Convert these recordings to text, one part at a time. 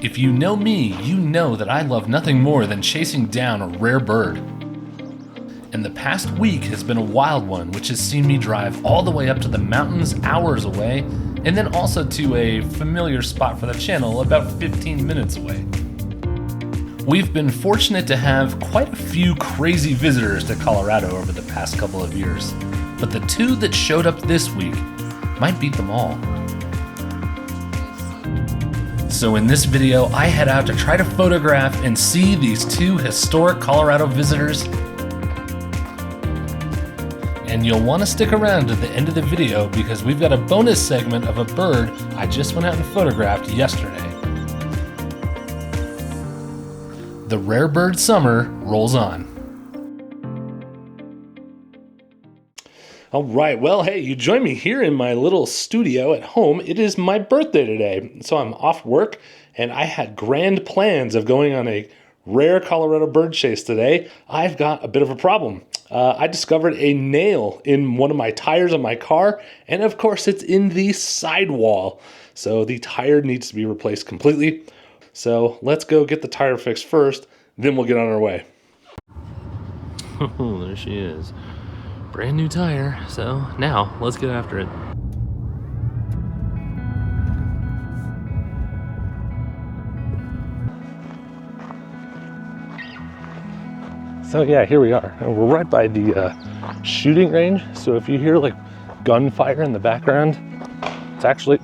If you know me, you know that I love nothing more than chasing down a rare bird. And the past week has been a wild one, which has seen me drive all the way up to the mountains hours away, and then also to a familiar spot for the channel about 15 minutes away. We've been fortunate to have quite a few crazy visitors to Colorado over the past couple of years, but the two that showed up this week might beat them all. So in this video, I head out to try to photograph and see these two historic Colorado visitors. And you'll want to stick around to the end of the video because we've got a bonus segment of a bird I just went out and photographed yesterday. The rare bird summer rolls on. All right, well, hey, you join me here in my little studio at home. It is my birthday today, so I'm off work, and I had grand plans of going on a rare Colorado bird chase today. I've got a bit of a problem. I discovered a nail in one of my tires on my car, and of course it's in the sidewall. So the tire needs to be replaced completely. So let's go get the tire fixed first, then we'll get on our way. Oh, there she is. Brand new tire, so now let's get after it. So yeah, here we are. And we're right by the shooting range. So if you hear like gunfire in the background, it's actually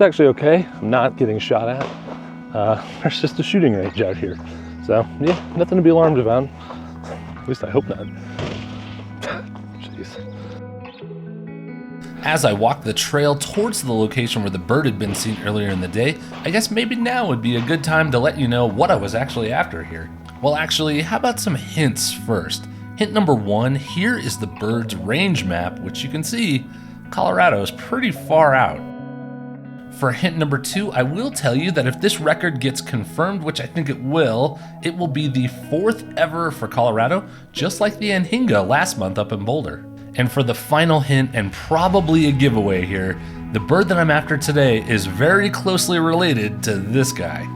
okay. I'm not getting shot at. There's just a shooting range out here. So yeah, nothing to be alarmed about. At least I hope not. Jeez. As I walked the trail towards the location where the bird had been seen earlier in the day, I guess maybe now would be a good time to let you know what I was actually after here. Well, actually, how about some hints first? Hint number one, here is the bird's range map, which you can see Colorado is pretty far out. For hint number two, I will tell you that if this record gets confirmed, which I think it will be the fourth ever for Colorado, just like the Anhinga last month up in Boulder. And for the final hint, and probably a giveaway here, the bird that I'm after today is very closely related to this guy.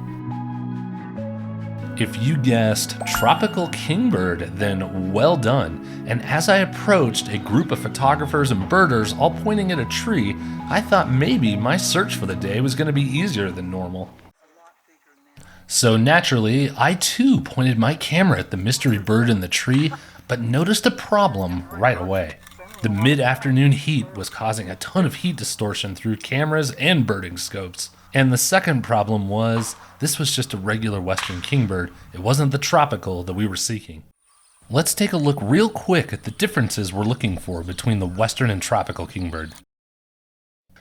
If you guessed Tropical Kingbird, then well done. And as I approached a group of photographers and birders all pointing at a tree, I thought maybe my search for the day was going to be easier than normal. So naturally, I too pointed my camera at the mystery bird in the tree, but noticed a problem right away. The mid-afternoon heat was causing a ton of heat distortion through cameras and birding scopes. And the second problem was, this was just a regular western kingbird. It wasn't the tropical that we were seeking. Let's take a look real quick at the differences we're looking for between the western and tropical kingbird.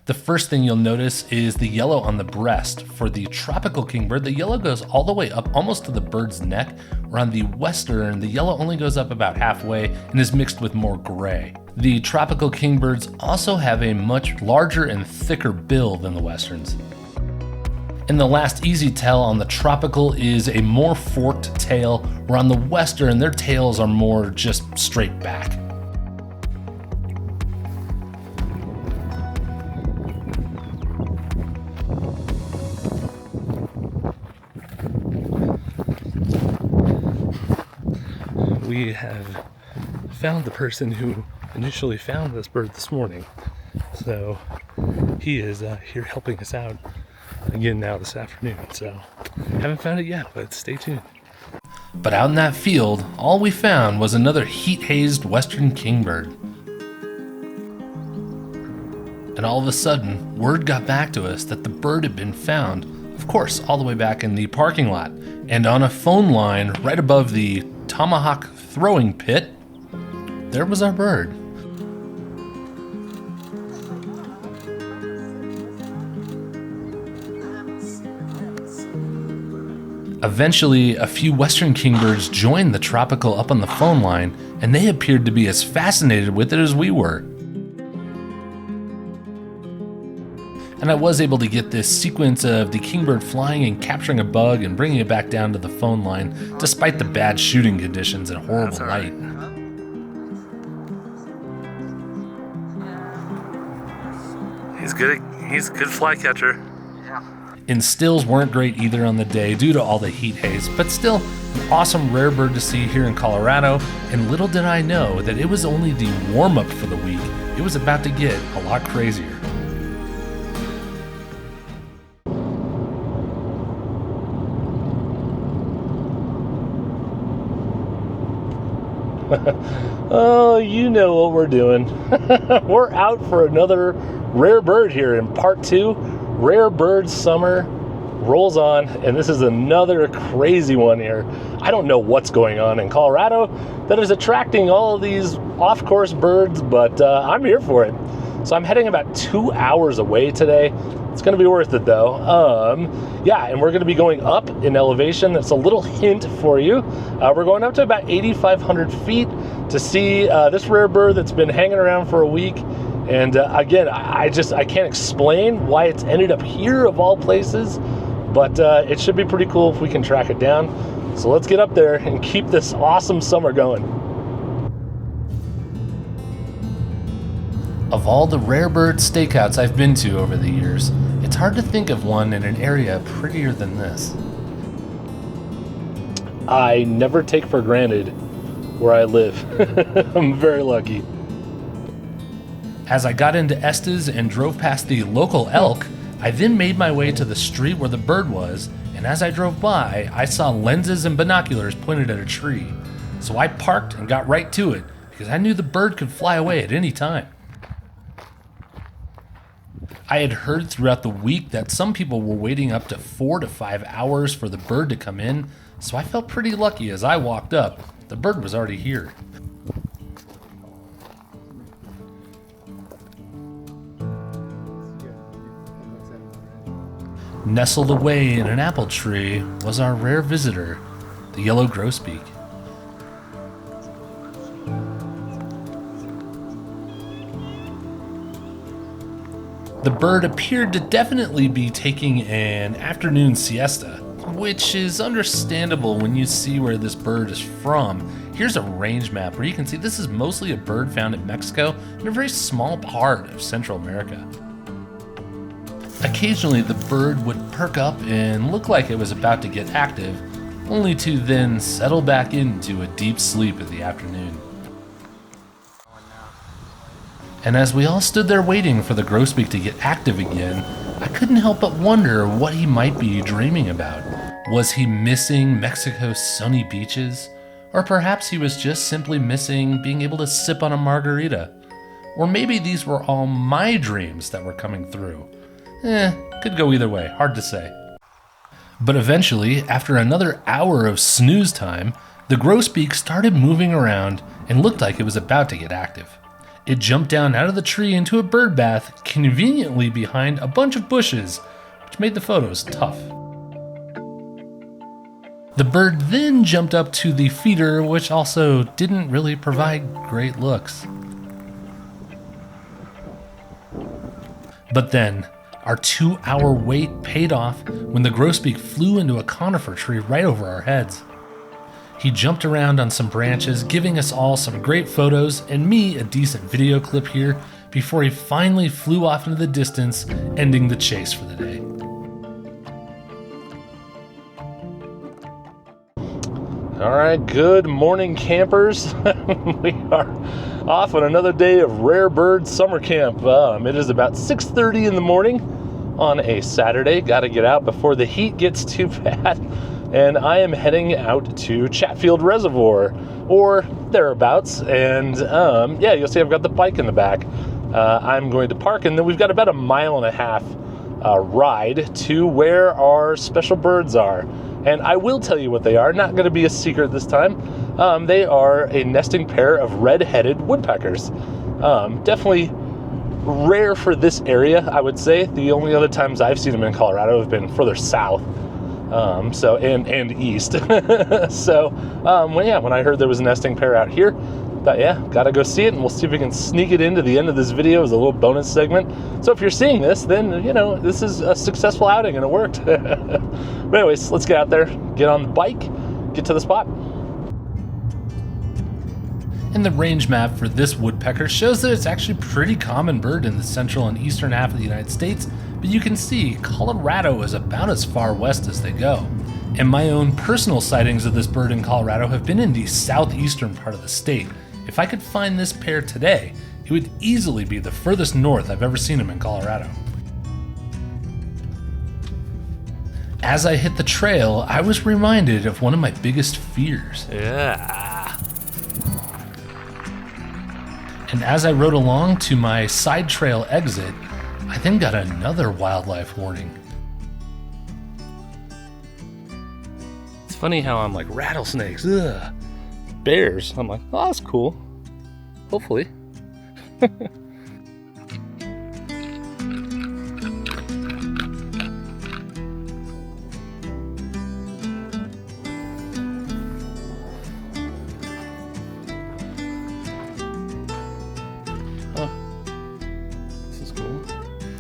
The first thing you'll notice is the yellow on the breast. For the tropical kingbird, the yellow goes all the way up almost to the bird's neck, where on the western, the yellow only goes up about halfway and is mixed with more gray. The tropical kingbirds also have a much larger and thicker bill than the westerns. And the last easy tell on the tropical is a more forked tail, where on the western, their tails are more just straight back. We have found the person who initially found this bird this morning. So he is here helping us out again now this afternoon. So haven't found it yet, but stay tuned. But out in that field, all we found was another heat-hazed western kingbird. And all of a sudden, word got back to us that the bird had been found, of course, all the way back in the parking lot. And on a phone line right above the tomahawk throwing pit, there was our bird. Eventually, a few western kingbirds joined the tropical up on the phone line, and they appeared to be as fascinated with it as we were. And I was able to get this sequence of the kingbird flying and capturing a bug and bringing it back down to the phone line, despite the bad shooting conditions and horrible light. He's a good fly catcher. And stills weren't great either on the day due to all the heat haze, but still an awesome rare bird to see here in Colorado. And little did I know that it was only the warm-up for the week. It was about to get a lot crazier. Oh, you know what we're doing. We're out for another rare bird here in part 2. Rare bird summer rolls on, and this is another crazy one here. I don't know what's going on in Colorado that is attracting all of these off-course birds, but I'm here for it. So I'm heading about 2 hours away today. It's going to be worth it though. Yeah, and we're going to be going up in elevation. That's a little hint for you. We're going up to about 8,500 feet to see this rare bird that's been hanging around for a week. And again, I can't explain why it's ended up here of all places, but it should be pretty cool if we can track it down. So let's get up there and keep this awesome summer going. Of all the rare bird stakeouts I've been to over the years, it's hard to think of one in an area prettier than this. I never take for granted where I live. I'm very lucky. As I got into Estes and drove past the local elk, I then made my way to the street where the bird was, and as I drove by, I saw lenses and binoculars pointed at a tree. So I parked and got right to it, because I knew the bird could fly away at any time. I had heard throughout the week that some people were waiting up to 4 to 5 hours for the bird to come in, so I felt pretty lucky as I walked up. The bird was already here. Nestled away in an apple tree was our rare visitor, the Yellow Grosbeak. The bird appeared to definitely be taking an afternoon siesta, which is understandable when you see where this bird is from. Here's a range map where you can see this is mostly a bird found in Mexico and a very small part of Central America. Occasionally the bird would perk up and look like it was about to get active, only to then settle back into a deep sleep in the afternoon. And as we all stood there waiting for the grosbeak to get active again, I couldn't help but wonder what he might be dreaming about. Was he missing Mexico's sunny beaches? Or perhaps he was just simply missing being able to sip on a margarita? Or maybe these were all my dreams that were coming through. Could go either way, hard to say. But eventually, after another hour of snooze time, the grosbeak started moving around and looked like it was about to get active. It jumped down out of the tree into a bird bath, conveniently behind a bunch of bushes, which made the photos tough. The bird then jumped up to the feeder, which also didn't really provide great looks. But then, our 2-hour wait paid off when the grosbeak flew into a conifer tree right over our heads. He jumped around on some branches, giving us all some great photos and me a decent video clip here before he finally flew off into the distance, ending the chase for the day. All right, good morning, campers. We are off on another day of rare bird summer camp. It is about 6:30 in the morning on a Saturday. Got to get out before the heat gets too bad. And I am heading out to Chatfield Reservoir, or thereabouts. And yeah, you'll see I've got the bike in the back. I'm going to park, and then we've got about a 1.5 mile ride to where our special birds are. And I will tell you what they are, not going to be a secret this time. They are a nesting pair of red-headed woodpeckers. Definitely rare for this area, I would say. The only other times I've seen them in Colorado have been further south. And east. So, when I heard there was a nesting pair out here, thought, yeah, gotta go see it, and we'll see if we can sneak it into the end of this video as a little bonus segment. So if you're seeing this, then, you know, this is a successful outing and it worked. But anyways, let's get out there, get on the bike, get to the spot. And the range map for this woodpecker shows that it's actually a pretty common bird in the central and eastern half of the United States, but you can see Colorado is about as far west as they go. And my own personal sightings of this bird in Colorado have been in the southeastern part of the state. If I could find this pair today, it would easily be the furthest north I've ever seen them in Colorado. As I hit the trail, I was reminded of one of my biggest fears. Yeah. And as I rode along to my side trail exit, I then got another wildlife warning. It's funny how I'm like, rattlesnakes, ugh. Bears, I'm like, oh, that's cool. Hopefully.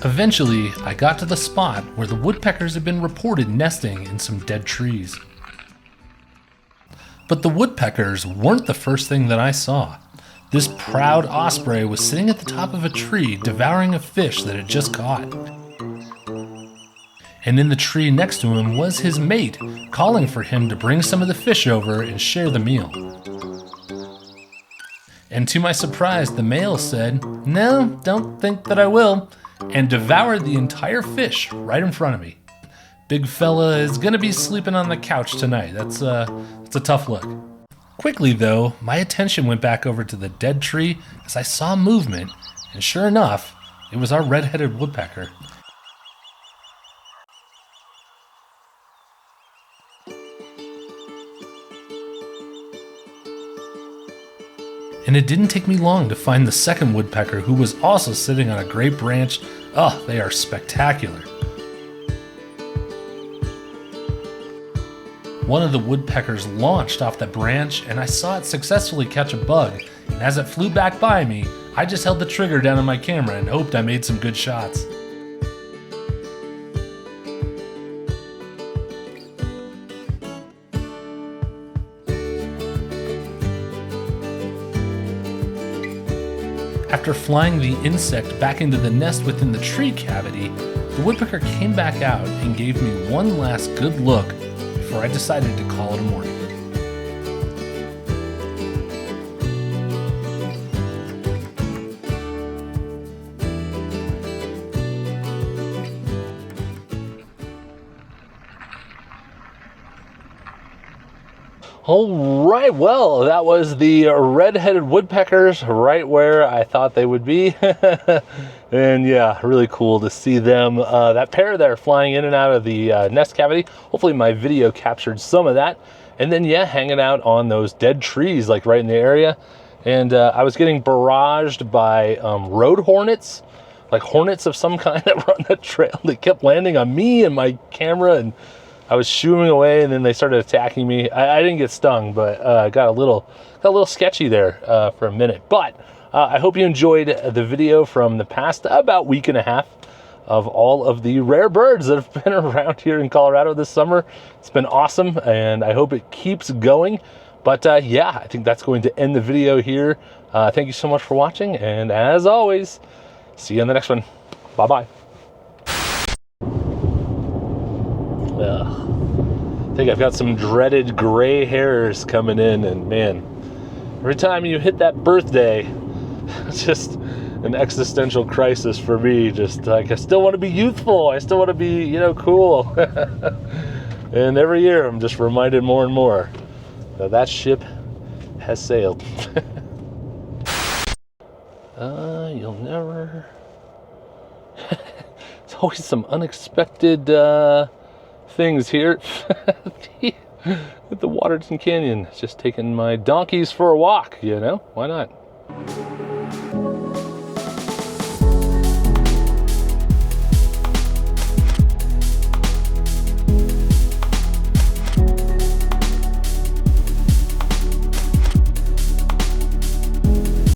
Eventually, I got to the spot where the woodpeckers had been reported nesting in some dead trees. But the woodpeckers weren't the first thing that I saw. This proud osprey was sitting at the top of a tree devouring a fish that it just caught. And in the tree next to him was his mate, calling for him to bring some of the fish over and share the meal. And to my surprise, the male said, "No, don't think that I will," and devoured the entire fish right in front of me. Big fella is gonna be sleeping on the couch tonight. That's a tough look. Quickly though, my attention went back over to the dead tree as I saw movement, and sure enough, it was our red-headed woodpecker. And it didn't take me long to find the second woodpecker, who was also sitting on a great branch. Oh, they are spectacular. One of the woodpeckers launched off the branch, and I saw it successfully catch a bug. And as it flew back by me, I just held the trigger down on my camera and hoped I made some good shots. After flying the insect back into the nest within the tree cavity, the woodpecker came back out and gave me one last good look before I decided to call it a morning. All right, well, that was the red-headed woodpeckers right where I thought they would be. And yeah, really cool to see them. That pair there flying in and out of the nest cavity. Hopefully my video captured some of that. And then yeah, hanging out on those dead trees like right in the area. And I was getting barraged by road hornets, like hornets of some kind that were on the trail. They kept landing on me and my camera, and I was shooing away, and then they started attacking me. I didn't get stung, but got a little sketchy there for a minute. But I hope you enjoyed the video from the past about week and a half of all of the rare birds that have been around here in Colorado this summer. It's been awesome, and I hope it keeps going. But yeah, I think that's going to end the video here. Thank you so much for watching, and as always, see you in the next one. Bye-bye. I think I've got some dreaded gray hairs coming in, and man, every time you hit that birthday, it's just an existential crisis for me. Just like, I still want to be youthful. I still want to be, you know, cool. And every year I'm just reminded more and more that that ship has sailed. You'll never... It's always some unexpected things here at the Waterton Canyon. Just taking my donkeys for a walk, you know? Why not?